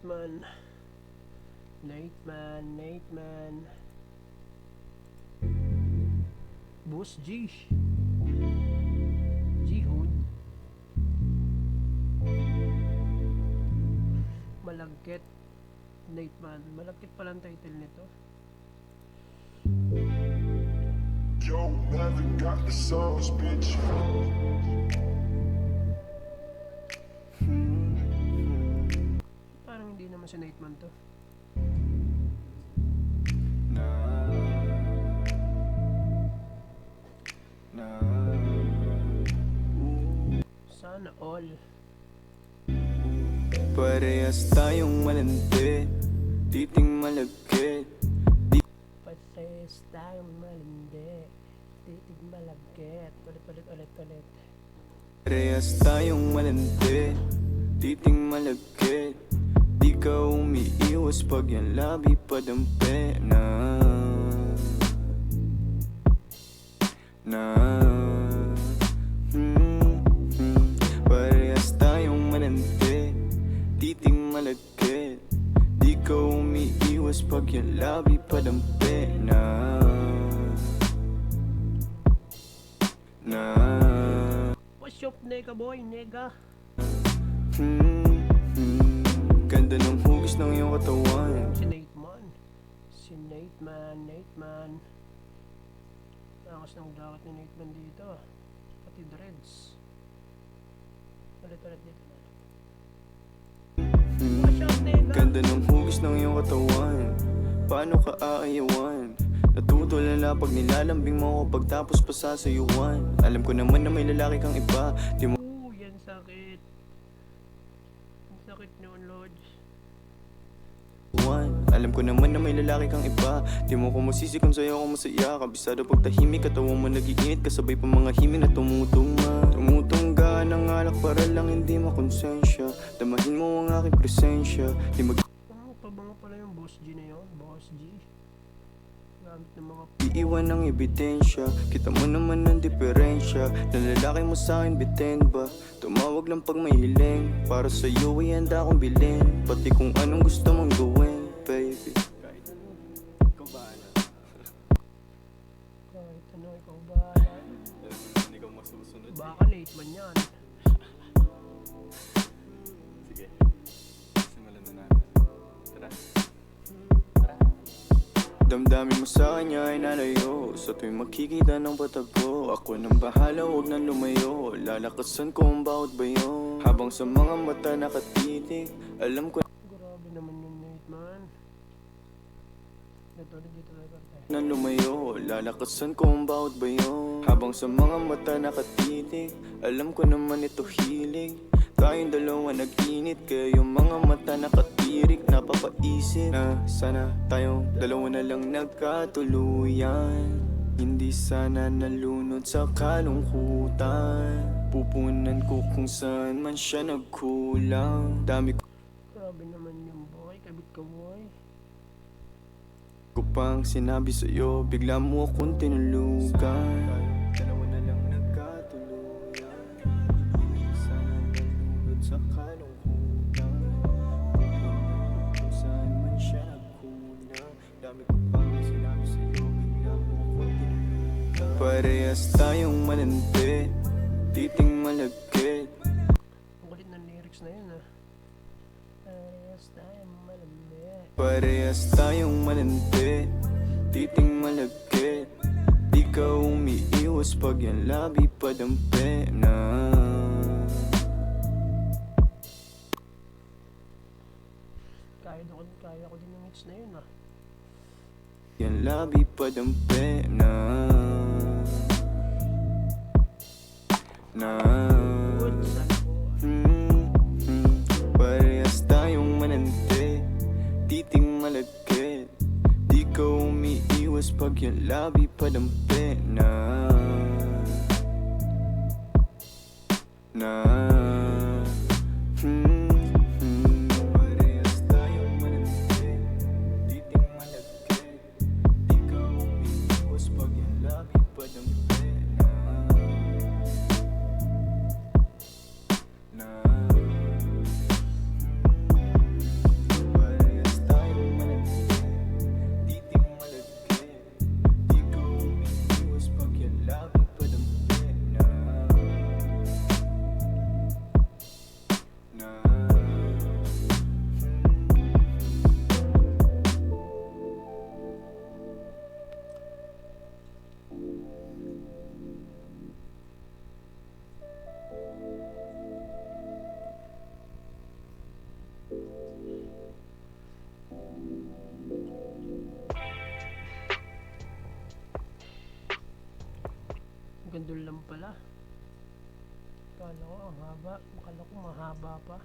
Nateman. Nateman. Boss G. G-Hood. Malagkit. Nateman. Malagkit palang title nito. Yo, never got the sauce, bitch. Parang hindi naman si Nateman to. Sana all. Parehas tayong malandi, titing malagkit. Pates tayong malindi. Titig malagkit. Ulit. Parehas tayong malandi, titing malagkit. Di ka umiiwas pag yan labi padampi Parehas tayong malandi, titing malagkit. Di ka umiiwas pag yan labi padampi What's up, nega boy, nega? Ganda ng hugis ng iyong katawan. Si Nateman. Angas ng dakat ni Nateman dito. Pati dreads. Ulit dito. What's up, nega? Ganda ng hugis ng iyong katawan. Paano ka aayawan? Natutulala pag nilalambing mo ako pagtapos pa sasayuan. Alam ko naman na may lalaki kang iba. Di mo Yan sakit. Ang sakit noon, Lodge. alam ko naman na may lalaki kang iba. Di mo ko masisi kung sa'yo ako masaya. Kabisado pag tahimik, katawan mo nag-iinit. Kasabay pa mga himig na tumutungga ng alak para lang hindi makonsensya. Damahin mo ang aking presensya. Di mag Pabango pala yung Boss G na yun. Boss G. Gamit ng mga iiwan ng ebidensya. Kita mo naman ang diferensya. Nalalaki mo sa'kin bitin ba? Tumawag lang pag may hiling. Para sa'yo ay handa akong bilhin. Pati kung anong gusto mong gawin, baby. Kahit ano, ikaw bahala. kahit ano, ikaw bahala. Hindi ka masusunod. Baka Nateman yan. Sige, simulan na natin. Tara. Damdamin mo sa kanya ay nalayo. Sa tuwing makikita ng patago, ako nang bahala, huwag nang lumayo. Lalakasan ko ang bawat bayo. Habang sa mga mata nakatitig, alam ko Grabe naman yung Nateman. Dito talaga. nang lumayo. Lalakasan ko ang bawat bayo. Habang sa mga mata nakatitig, alam ko naman ito hilig. Tayong dalawa nag-init, kaya yung mga mata nakatirik. Napapaisip na sana tayong dalawa na lang nagkatuluyan. Hindi sana nalunod sa kalungkutan. Pupunan ko kung saan man siya nagkulang. Dami Grabe naman yung boy. Kabit ka boy. ko pang sinabi sa'yo, bigla mo akong tinulugan. Dalawa na lang nagkatuluyan. Hindi sana nalunod sa kalungkutan. Kung saan man siya nagkulang. Dami ko pang sinabi sa'yo, bigla mo akong tinulugan. Parehas tayong malandi, titing malagkit. Ang kulit ng lyrics na yun ah. Ayos tayo malandi. Parehas tayong malandi, titing malagkit. Di ka umiiwas pag yan labi padampi Kaya ko din yung hits na yun ah. Yan labi padampi Good sana ko. Parehas tayong manante, titing malagkit. Di ka umiiwas pag yan labi padampi Parehas tayong manante, titing malagkit. Di ka umiiwas pag yan labi padampi Hanggang doon lang pala. Akala ko ang haba. Akala ko mahaba pa.